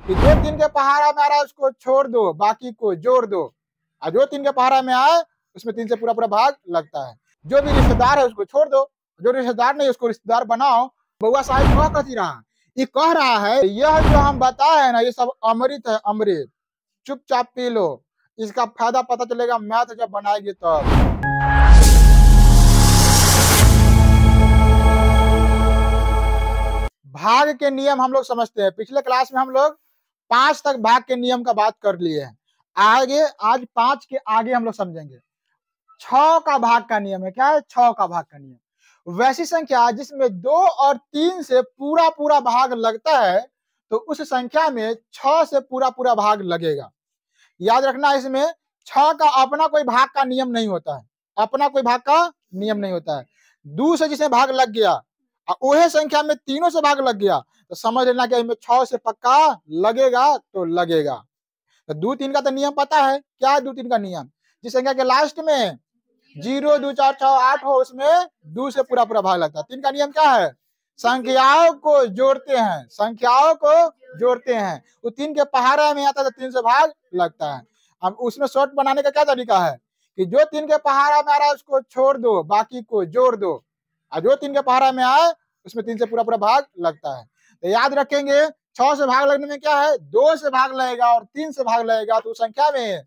कि जो 3 के पहाड़ा में आ रहा है उसको छोड़ दो, बाकी को जोड़ दो, और जो 3 के पहाड़ा में आए उसमें 3 से पूरा पूरा भाग लगता है। जो भी रिश्तेदार है उसको छोड़ दो, जो रिश्तेदार नहीं उसको रिश्तेदार बनाओ। बउआ साहब कह कथी रहा, ये कह रहा है यह जो हम बताए हैं ना ये सब अमृत है, अमृत, चुपचाप पी लो, इसका फायदा पता चलेगा मैथ जब बनाएगी तब। भाग के नियम हम लोग समझते हैं, पिछले क्लास में हम लोग 5 तक भाग के नियम का बात कर लिए हैं। आगे आज 5 के आगे हम लोग समझेंगे 6 का भाग का नियम है। क्या है 6 का भाग का नियम? वैसी संख्या जिसमें 2 और 3 से पूरा पूरा भाग लगता है तो उस संख्या में 6 से पूरा पूरा भाग लगेगा। याद रखना, इसमें 6 का अपना कोई भाग का नियम नहीं होता है, अपना कोई भाग का नियम नहीं होता है। 2 से जिसमें भाग लग गया और वही संख्या में तीनों से भाग लग गया तो समझ लेना कि इसमें 6 से पक्का लगेगा तो लगेगा। तो 2 3 का तो नियम पता है। क्या है 2 3 का नियम? जिस संख्या के लास्ट में 0 2 4 6 8 हो उसमें 2 से पूरा पूरा भाग लगता है। 3 का नियम क्या है? संख्याओं को जोड़ते हैं, संख्याओं को जोड़ते हैं। वो 3 के पहाड़ा में आता है तो 3 से भाग लगता है। अब उसमें शॉर्ट बनाने का क्या तरीका है कि जो 3 के पहाड़ा में आ रहा है उसको छोड़ दो, बाकी को जोड़ दो, और जो 3 के पहाड़ा में आए उसमें 3 से पूरा पूरा भाग लगता है। तो याद रखेंगे 6 से भाग लगने में क्या है, 2 से भाग लगेगा और 3 से भाग लगेगा तो संख्या में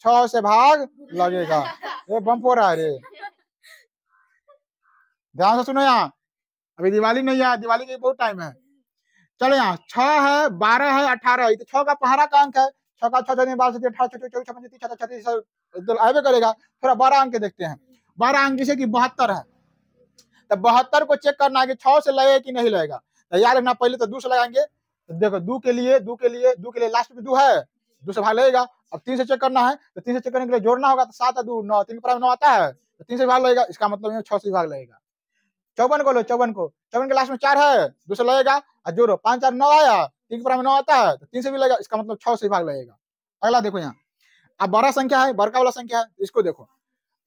6 से भाग लगेगा। ये बम हो रहा है रे, ध्यान से सुनो। यहाँ अभी दिवाली नहीं है, दिवाली के बहुत टाइम है। चलो यहाँ 6 है, 12 है, 18 है, तो 6 का पहाड़ा का अंक है। 6 का 6 12 18 36 आगे करेगा। थोड़ा 12 अंक देखते हैं। 12 अंक जैसे कि 72 है, तो 72 को चेक करना है कि 6 से लगेगा कि नहीं लगेगा। तो याद रखना पहले तो 2 से लगाएंगे। तो देखो 2 के लिए लास्ट में 2 है, 2 से भाग लगेगा। अब 3 से चेक करना है, तो 3 से चेक करने के लिए जोड़ना होगा, तो 7 2 9, 3 पर 9 आता है तो 3 से भाग लगेगा। इसका मतलब 6 से भाग लगेगा। 54 को लो, 54 के लास्ट में 4 है, 2 से लगेगा और जोड़ो, 5 4 9 आया, 3 पर 9 आता है तो 3 से भी लगेगा। इसका मतलब 6 से भाग लगेगा। अगला देखो यहाँ, अब बड़ा संख्या है, बड़का वाला संख्या है, इसको देखो।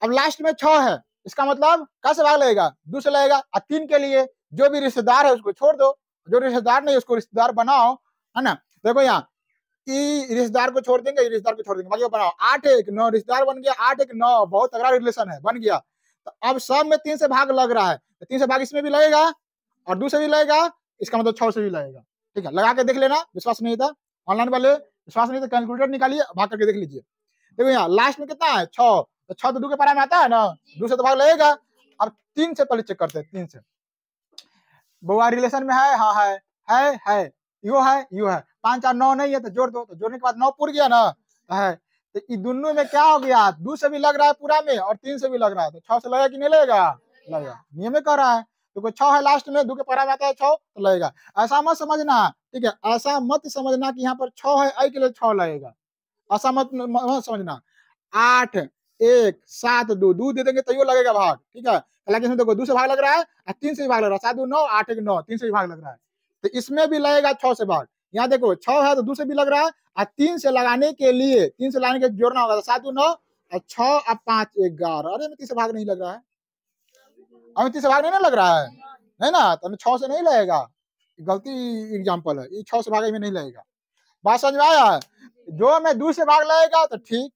अब लास्ट में 6 है, इसका मतलब कैसे भाग लगेगा, 2 से लगेगा। और 3 के लिए जो भी रिश्तेदार है उसको छोड़ दो, जो रिश्तेदार नहीं उसको रिश्तेदार बनाओ, है ना। देखो यहाँ रिश्तेदार को छोड़ देंगे, रिश्तेदार को छोड़ देंगे, बाकी बनाओ। 8 1 9 रिश्तेदार बन गया, 8 1 9 बहुत तगड़ा रिलेशन है, बन गया। तो अब सब में 3 से भाग लग रहा है, तो 3 से भाग इसमें भी लगेगा और 2 से भी लगेगा, इसका मतलब 6 से भी लगेगा। ठीक है, लगा के देख लेना। विश्वास नहीं था ऑनलाइन वाले, विश्वास नहीं था कैलकुलेटर निकालिए, भाग करके देख लीजिए। देखो यहाँ लास्ट में कितना है 6, तो 6 तो 2 के पारा में आता है ना, 2 से तो भाग लगेगा। अब 3 से पहले चेक करते हैं। 3 से बउआ रिलेशन में है, हाँ है, यो है। 5 4 9 नहीं है तो जोड़ दो, तो जोड़ने के बाद 9 पूर गया ना, है। तो ये दोनों में क्या हो गया, 2 से भी लग रहा है पूरा में और 3 से भी लग रहा है, तो 6 से लगेगा कि नहीं लगेगा, लगेगा। नियम में कह रहा है तो कोई 6 है लास्ट में, 2 के पारा में आता है 6 तो लगेगा। ऐसा मत समझना, ठीक है, ऐसा मत समझना कि यहाँ पर 6 है आई के लिए 6 लगेगा, ऐसा मत समझना। 8 1 7 2 दे देंगे तो लगेगा भाग, ठीक है। हालांकि इसमें देखो 2 से भाग लग रहा है और 3 से भी भाग लग रहा है, 7 2 9 8 1 9 3 से भी भाग लग रहा है, तो इसमें भी लगेगा 6 से भाग। यहाँ देखो 6 है तो 2 से भी लग रहा है और 3 से लगाने के लिए 3 से लगाने के जोड़ना होगा, तो 7 2 9 और 6 और 5 11। अरे 3 से भाग नहीं लग रहा है, अभी 3 से भाग नहीं ना लग रहा है ना, तो 6 से नहीं लगेगा। गलती एग्जाम्पल है, ये 6 से भाग में नहीं लगेगा। बात समझ में आया? जो में 2 से भाग लगेगा तो ठीक,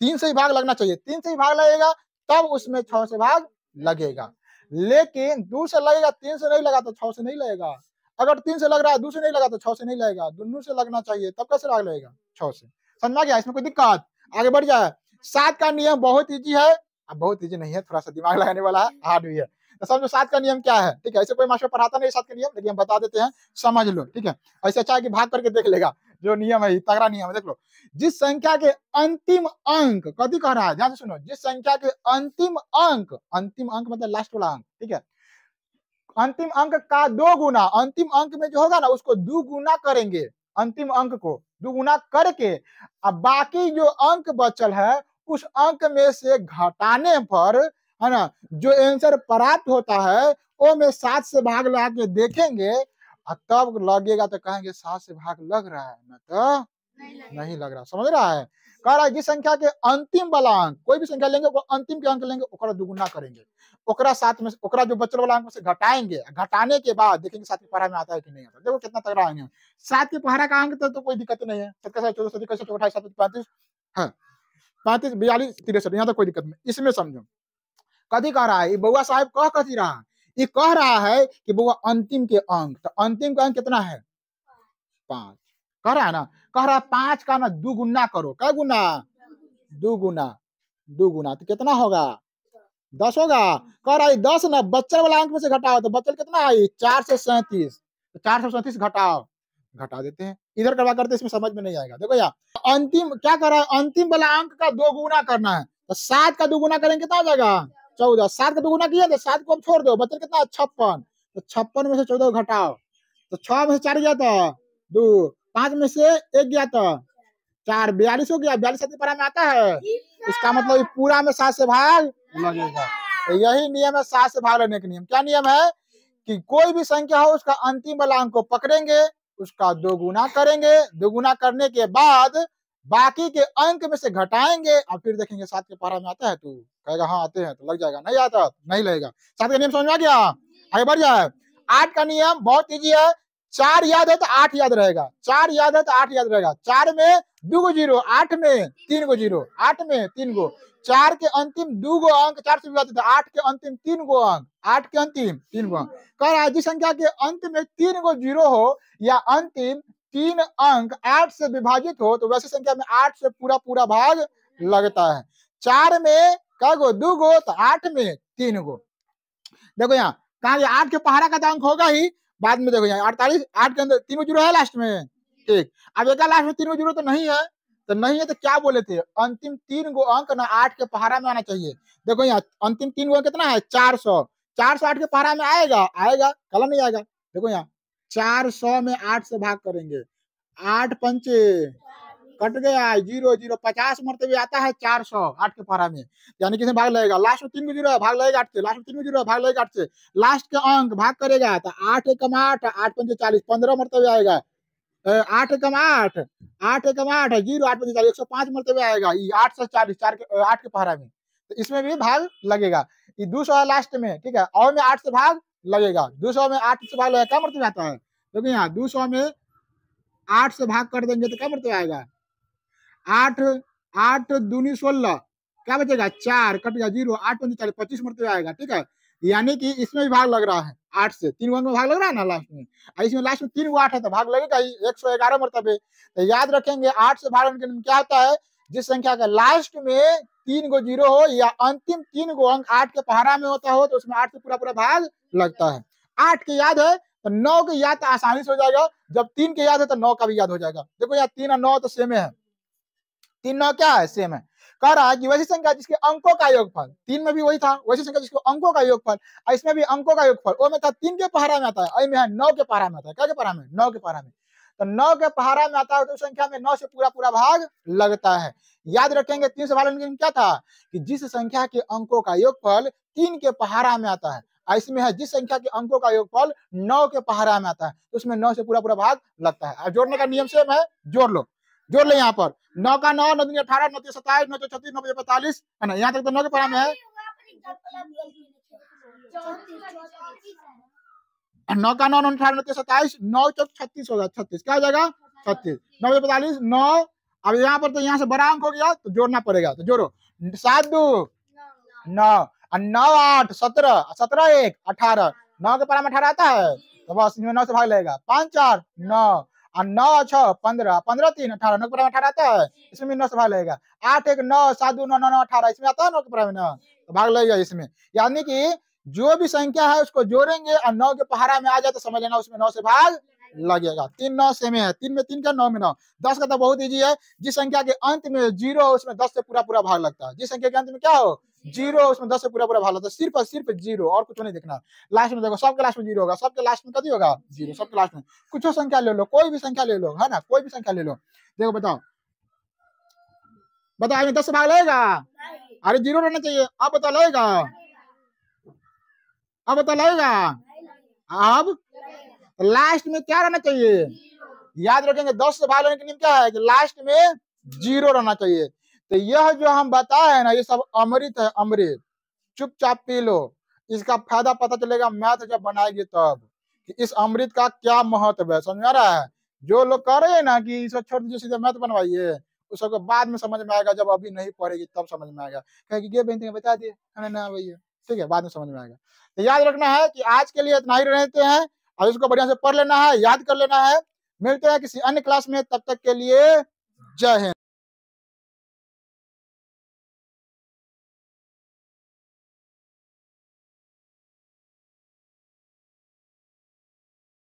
3 से ही भाग लगना चाहिए, 3 से ही भाग लगेगा तब उसमें 6 से भाग लगेगा। लेकिन 2 से लगेगा 3 से नहीं लगा तो 6 से नहीं लगेगा। अगर 3 से लग रहा है 2 से नहीं लगा तो 6 से नहीं लगेगा, दोनों से लगना चाहिए तब कैसे भाग लगेगा 6 से। समझ में आ गया? इसमें कोई दिक्कत? आगे बढ़ जाए। 7 का नियम बहुत इजी है, अब बहुत इजी नहीं है, थोड़ा सा दिमाग लगाने वाला है, हार्ड भी है। तो समझो 7 का नियम क्या है, ठीक है। ऐसे कोई मास्टर पढ़ाता नहीं 7 का नियम, लेकिन हम बता देते हैं, समझ लो, ठीक है। ऐसे अच्छा है कि भाग करके देख लेगा, जो नियम है तगड़ा नियम है, देख लो। जिस संख्या के अंतिम अंक, कभी कह रहा है, ध्यान से सुनो, जिस संख्या के अंतिम अंक मतलब लास्ट वाला अंक, ठीक है, अंतिम अंक का 2 गुना, अंतिम अंक में जो होगा ना उसको 2 गुना करेंगे, अंतिम अंक को 2 गुना करके अब बाकी जो अंक बचल है उस अंक में से घटाने पर, है ना, जो आंसर प्राप्त होता है वो में 7 से भाग लगा के देखेंगे और तब लगेगा तो कहेंगे 7 से भाग लग रहा है, ना तो नहीं लग रहा। समझ रहा है? कह रहा है जिस संख्या के अंतिम वाला अंक, कोई भी संख्या लेंगे वो अंतिम के अंक लेंगे, दुगुना करेंगे, ओकरा साथ में ओकरा जो बचल वाला अंक में से घटाएंगे, घटाने के बाद देखेंगे 7 के पहाड़ा में आता है कि नहीं आता। देखो कितना तगड़ा है। 7 के पहाड़ा का अंक तो कोई दिक्कत नहीं है। 7 का 14 27 28 27 35 है, 35 42 63, यहाँ तो कोई दिक्कत नहीं। इसमें समझो कथी कह रहा है बउआ साहब, कह कथी रहा है, ये कह रहा है कि बउआ अंतिम के अंक, तो अंतिम का अंक कितना है 5 कह रहा है ना, कह रहा है 5 का ना 2 गुना करो। क्या गुना? 2 गुना, 2 गुना तो कितना होगा 10 होगा। कह रहा है 10 ना बच्चल वाला अंक में से घटाओ, तो बच्चल कितना है 4 से 37, तो 4 से 37 घटाओ, घटा देते हैं। इधर करवा करते इसमें समझ में नहीं आएगा। देखो यार अंतिम क्या कर रहा है, अंतिम वाला अंक का 2 गुना करना है, तो 7 का 2 गुना करेंगे कितना हो जाएगा 14। 7 का 2 गुना किया तो 7 को अब छोड़ दो, बच्चल कितना 56, तो 56 में से 14 घटाओ, तो 6 में से 4 गया था 2, 5 में से 1 गया था 4, 42 हो गया। 42 7 में आता है, इसका मतलब पूरा में 7 से भाग लगेगा। तो यही नियम है 7 से भाग लगने का नियम। क्या नियम है कि कोई भी संख्या हो उसका अंतिम वाला अंक को पकड़ेंगे, उसका 2 गुना करेंगे, 2 गुना करने के बाद बाकी के अंक में से घटाएंगे और फिर देखेंगे 7 के पहाड़ा में आता है, तू कहेगा हाँ आते हैं, तो लग जाएगा। नहीं आता नहीं लगेगा। 7 का नियम समझ में आ गया? आगे बढ़ जाए। 8 का नियम बहुत ईजी है। 4 याद है तो 8 याद रहेगा, 4 याद है तो 8 याद रहेगा। 4 में 2 गो 0, 8 में 3 गो 0, 8 में 3 गो। 4 के अंतिम 2 गो अंक 4 से विभाजित, 8 के अंतिम 3 गो अंक, 8 के अंतिम 3 गो अंक। कह रहा है जिस संख्या के अंत में 3 गो 0 हो या अंतिम 3 अंक 8 से विभाजित हो, तो वैसी संख्या में 8 से पूरा भाग लगता है। 4 में क्या गो 2 गो, तो 8 में 3 गो। देखो यहाँ कहा 8 के पहाड़ा का तो अंक होगा ही, बाद में देखो यहाँ 48, 8 के अंदर 3 गो 0 है लास्ट में, ठीक। अब एक लास्ट में 3 गो 0 तो नहीं है, तो नहीं है तो क्या बोले थे, अंतिम 3 गो अंक ना 8 के पहाड़ा में आना चाहिए। देखो यहाँ अंतिम 3 गो अंक कितना है 400, 400 8 के पहाड़ा में आएगा, आएगा कल नहीं आएगा। देखो यहाँ 400 में 8 से भाग करेंगे, 8 पंचे कट गया 0 0, 50 मरतबे आता है 400 8 के पहाड़ा में, यानी किसमें भाग लगेगा, लास्ट में 3 गो 0 है भाग लगेगा 8 से, लास्ट में 3 गो 0 है भाग लगेगा 8 से, लास्ट के अंक भाग करेगा तो 8 एकम 8, 8 पंचे 40, 15 मरतबे आएगा। 8 एकम 8, 8 एकम 8 है 0, 8 पंचे 40, 105 मरतबे आएगा 8 से 40, 8 के पहाड़ा में, तो इसमें भी भाग लगेगा। ये 200 है लास्ट में, ठीक है, और में 8 से भाग लगेगा, 200 में 8 से भाग लगेगा, क्या मरतबे आता है, देखो यहाँ 200 में 8 से भाग कर देंगे तो क्या मरतबे आएगा, 8 8 दूनी 16, क्या बचेगा 4, कट गया 0, 8 पंचे 40, 25 मरतबे आएगा, ठीक है। यानी कि इसमें भी भाग लग रहा है 8 से, 3 अंक में भाग लग रहा है ना लास्ट में, इसमें लास्ट में 3 गो 8 है तो भाग लगेगा ही 111 मरतबे। तो याद रखेंगे 8 से भाग लगने के क्या होता है, जिस संख्या का लास्ट में 3 गो 0 हो या अंतिम 3 गो अंक 8 के पहाड़ा में होता हो, तो उसमें 8 से पूरा भाग लगता है। 8 के याद है तो 9 के याद तो आसानी से हो जाएगा, जब 3 के याद है तो 9 का भी याद हो जाएगा। देखो यार 3 और 9 तो सेम है, 3 9 क्या है सेम है। कह रहा है कि वैसी संख्या जिसके अंकों का योगफल, 3 में भी वही था, वैसी संख्या जिसके अंकों का योगफल, इसमें भी अंकों का योगफल, वो में था 3 के पहाड़ा में आता है, में है 9 के पहाड़ा में आता है। क्या के पहाड़ा में, 9 के पहाड़ा में, तो 9 के पहाड़ा में आता है तो संख्या में 9 से पूरा भाग लगता है। याद रखेंगे 3 से भाग लगने क्या था कि जिस संख्या के अंकों का योगफल 3 के पहाड़ा में आता है, इसमें है जिस संख्या के अंकों का योगफल 9 के पहाड़ा में आता है, तो उसमें 9 से पूरा भाग लगता है। जोड़ने का नियम सेम है, जोड़ लो, जोड़ ले यहाँ पर 9 का 9, 9 दूनी 18, 9 27, 9 36, 9 45 है ना, यहाँ तक तो 9 के पहाड़ा में है। 9 का 9, 9 18, 9 27, 9 चौक 36 होगा, 36 क्या हो जाएगा 36, 9 45 9। अब यहाँ पर तो यहाँ से बड़ा अंक हो गया तो जोड़ना पड़ेगा, तो जोड़ो 7 2 9, 9 8 17, 17 1 18, 9 के पहाड़ा में 18 आता है तो बस इसमें 9 से भाग लगेगा, 5 4 9 और 9 6 15, 15 3 18, 9 के पहाड़ा में 18 आता है, इसमें 9 से भाग लगेगा। 8 1 9 7 2 9 9 9 18, इसमें आता है 9 के पहाड़ा में 9 तो भाग लगेगा इसमें। यानी कि जो भी संख्या है उसको जोड़ेंगे और 9 के पहाड़ा में आ जाए तो समझ लेना उसमें 9 से भाग लगेगा। 3 9 सेम है, 3 में 3 का 9 में 9। 10 का तो बहुत इजी है, जिस संख्या के अंत में 0 हो उसमें 10 से पूरा भाग लगता है, जिस संख्या के अंत में क्या हो 0 उसमें 10 से पूरा भाग लगता है, सिर्फ 0 और कुछ नहीं देखना। लास्ट में देखो सबके लास्ट में 0 होगा, सबके लास्ट में कभी होगा 0, सबके लास्ट में कुछ संख्या ले लो, कोई भी संख्या ले लो, है ना, कोई भी संख्या ले लो। देखो बताओ बताओ 10 से भाग लगेगा, अरे 0 रहना चाहिए, अब बता लगेगा, अब बता लगेगा, अब लास्ट में क्या रहना चाहिए, याद रखेंगे 10 से भाग लेने के नियम क्या है कि लास्ट में 0 रहना चाहिए। तो यह जो हम बताए हैं ना ये सब अमृत है, अमृत, चुपचाप पी लो, इसका फायदा पता चलेगा मैथ जब बनाएगी तब, कि इस अमृत का क्या महत्व है। समझ में आ रहा है? जो लोग कह रहे हैं ना कि इसे छोड़ दीजिए सीधे मैथ बनवाइए, उस सबको बाद में समझ में आएगा, जब अभी नहीं पढ़ेगी तब समझ में आएगा। कहेगी ये बहन बता दिए ना भैया, ठीक है, बाद में समझ में आएगा। तो याद रखना है कि आज के लिए इतना ही रहते हैं, और इसको बढ़िया से पढ़ लेना है, याद कर लेना है। मिलते हैं किसी अन्य क्लास में, तब तक के लिए जय हिंद।